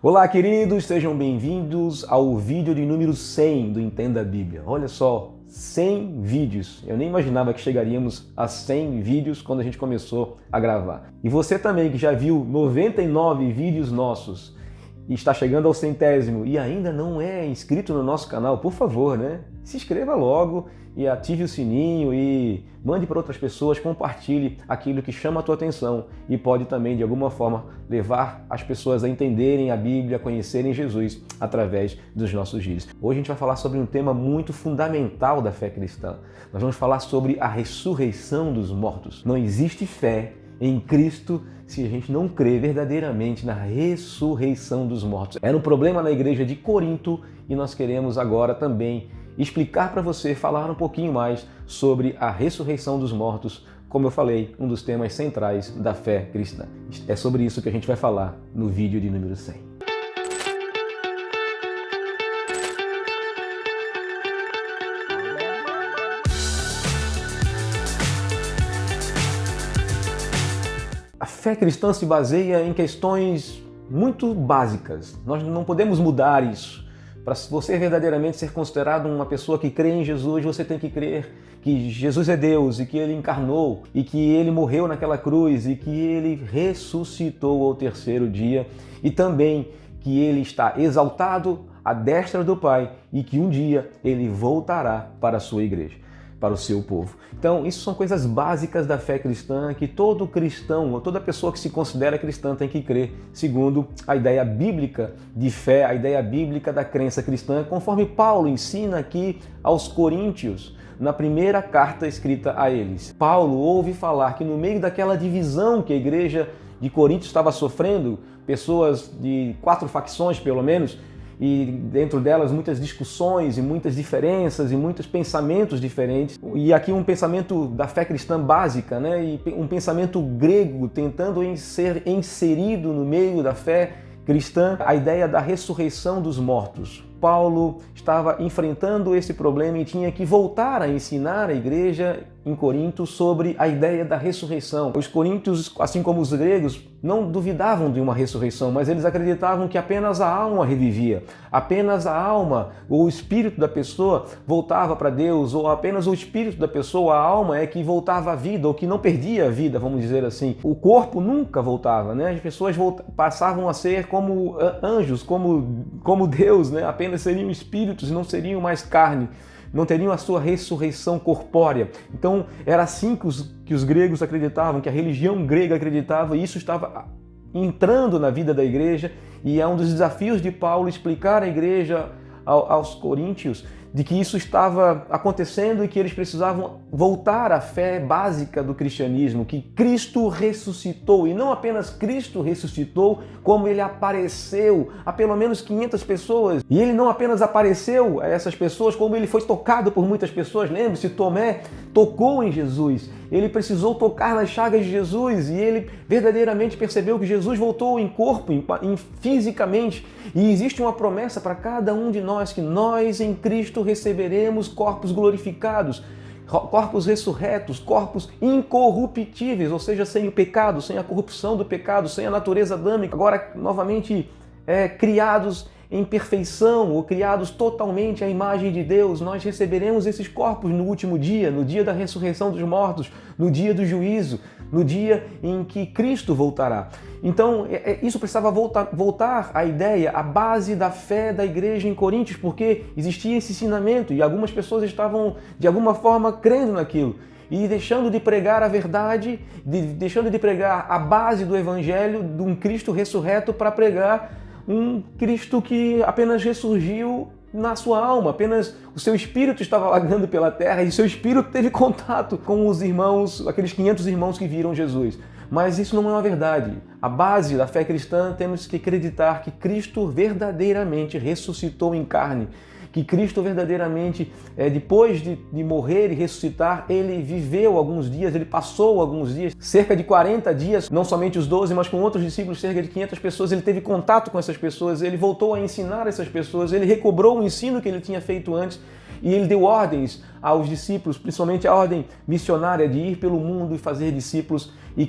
Olá, queridos, sejam bem-vindos ao vídeo de número 100 do Entenda a Bíblia. Olha só, 100 vídeos. Eu nem imaginava que chegaríamos a 100 vídeos quando a gente começou a gravar. E você também que já viu 99 vídeos nossos e está chegando ao 100º e ainda não é inscrito no nosso canal, por favor, né? Se inscreva logo e ative o sininho e mande para outras pessoas, compartilhe aquilo que chama a tua atenção e pode também, de alguma forma, levar as pessoas a entenderem a Bíblia, a conhecerem Jesus através dos nossos vídeos. Hoje a gente vai falar sobre um tema muito fundamental da fé cristã. Nós vamos falar sobre a ressurreição dos mortos. Não existe fé em Cristo se a gente não crê verdadeiramente na ressurreição dos mortos. Era um problema na igreja de Corinto e nós queremos agora também explicar para você, falar um pouquinho mais sobre a ressurreição dos mortos, como eu falei, um dos temas centrais da fé cristã. É sobre isso que a gente vai falar no vídeo de número 100. A fé cristã se baseia em questões muito básicas. Nós não podemos mudar isso. Para você verdadeiramente ser considerado uma pessoa que crê em Jesus, você tem que crer que Jesus é Deus e que Ele encarnou e que Ele morreu naquela cruz e que Ele ressuscitou ao terceiro dia e também que Ele está exaltado à destra do Pai e que um dia Ele voltará para a sua igreja, para o seu povo. Então, isso são coisas básicas da fé cristã que todo cristão, ou toda pessoa que se considera cristã tem que crer, segundo a ideia bíblica de fé, a ideia bíblica da crença cristã, conforme Paulo ensina aqui aos Coríntios, na primeira carta escrita a eles. Paulo ouve falar que no meio daquela divisão que a igreja de Corinto estava sofrendo, pessoas de 4 facções pelo menos, e dentro delas muitas discussões e muitas diferenças e muitos pensamentos diferentes. E aqui um pensamento da fé cristã básica, né? E um pensamento grego tentando ser inserido no meio da fé cristã, a ideia da ressurreição dos mortos. Paulo estava enfrentando esse problema e tinha que voltar a ensinar a igreja em Corinto sobre a ideia da ressurreição. Os coríntios, assim como os gregos, não duvidavam de uma ressurreição, mas eles acreditavam que apenas a alma revivia, apenas a alma ou o espírito da pessoa voltava para Deus, ou apenas o espírito da pessoa, a alma, é que voltava à vida, ou que não perdia a vida, vamos dizer assim. O corpo nunca voltava, né? As pessoas passavam a ser como anjos, como Deus, né? Apenas seriam espíritos, não seriam mais carne, não teriam a sua ressurreição corpórea. Então era assim que os gregos acreditavam, que a religião grega acreditava, e isso estava entrando na vida da igreja, e é um dos desafios de Paulo explicar à igreja, aos coríntios, de que isso estava acontecendo e que eles precisavam voltar à fé básica do cristianismo, que Cristo ressuscitou, e não apenas Cristo ressuscitou, como Ele apareceu a pelo menos 500 pessoas. E Ele não apenas apareceu a essas pessoas, como Ele foi tocado por muitas pessoas. Lembre-se, Tomé tocou em Jesus, ele precisou tocar nas chagas de Jesus e ele verdadeiramente percebeu que Jesus voltou em corpo, fisicamente. E existe uma promessa para cada um de nós, que nós em Cristo receberemos corpos glorificados, corpos ressurretos, corpos incorruptíveis, ou seja, sem o pecado, sem a corrupção do pecado, sem a natureza adâmica, agora novamente criados em perfeição ou criados totalmente à imagem de Deus. Nós receberemos esses corpos no último dia, no dia da ressurreição dos mortos, no dia do juízo, no dia em que Cristo voltará. Então, isso precisava voltar à ideia, à base da fé da igreja em Coríntios, porque existia esse ensinamento e algumas pessoas estavam, de alguma forma, crendo naquilo e deixando de pregar a verdade, deixando de pregar a base do evangelho de um Cristo ressurreto para pregar um Cristo que apenas ressurgiu na sua alma, apenas o seu espírito estava vagando pela terra e seu espírito teve contato com os irmãos, aqueles 500 irmãos que viram Jesus. Mas isso não é uma verdade. A base da fé cristã, temos que acreditar que Cristo verdadeiramente ressuscitou em carne, que Cristo verdadeiramente, depois de morrer e ressuscitar, ele viveu alguns dias, ele passou alguns dias, cerca de 40 dias, não somente os 12, mas com outros discípulos, cerca de 500 pessoas, ele teve contato com essas pessoas, ele voltou a ensinar essas pessoas, ele recobrou o ensino que ele tinha feito antes, e ele deu ordens aos discípulos, principalmente a ordem missionária de ir pelo mundo e fazer discípulos e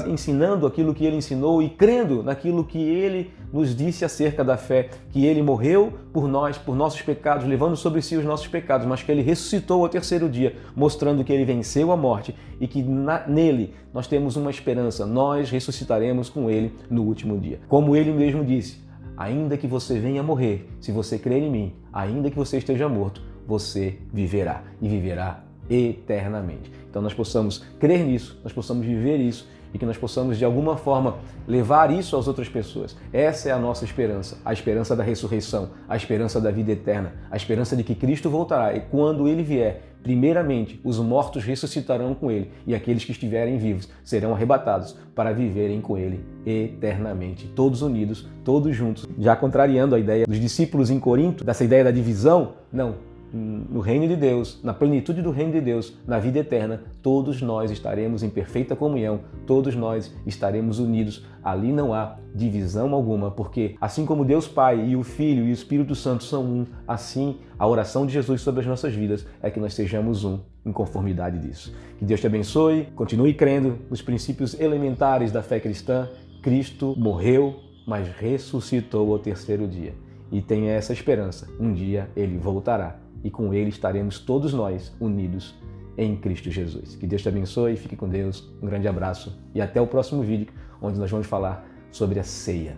ensinando aquilo que ele ensinou e crendo naquilo que ele nos disse acerca da fé, que ele morreu por nós, por nossos pecados, levando sobre si os nossos pecados, mas que ele ressuscitou ao terceiro dia, mostrando que ele venceu a morte e que nele nós temos uma esperança, nós ressuscitaremos com ele no último dia. Como ele mesmo disse, ainda que você venha morrer, se você crer em mim, ainda que você esteja morto, você viverá e viverá eternamente. Então nós possamos crer nisso, nós possamos viver isso e que nós possamos de alguma forma levar isso às outras pessoas. Essa é a nossa esperança, a esperança da ressurreição, a esperança da vida eterna, a esperança de que Cristo voltará e quando ele vier, primeiramente os mortos ressuscitarão com ele e aqueles que estiverem vivos serão arrebatados para viverem com ele eternamente, todos unidos, todos juntos. Já contrariando a ideia dos discípulos em Corinto, dessa ideia da divisão, não. No reino de Deus, na plenitude do reino de Deus, na vida eterna, todos nós estaremos em perfeita comunhão, todos nós estaremos unidos. Ali não há divisão alguma, porque assim como Deus Pai e o Filho e o Espírito Santo são um, assim a oração de Jesus sobre as nossas vidas é que nós sejamos um em conformidade disso. Que Deus te abençoe, continue crendo nos princípios elementares da fé cristã. Cristo morreu, mas ressuscitou ao terceiro dia. E tenha essa esperança, um dia ele voltará. E com ele estaremos todos nós unidos em Cristo Jesus. Que Deus te abençoe, fique com Deus, um grande abraço e até o próximo vídeo, onde nós vamos falar sobre a ceia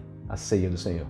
do Senhor.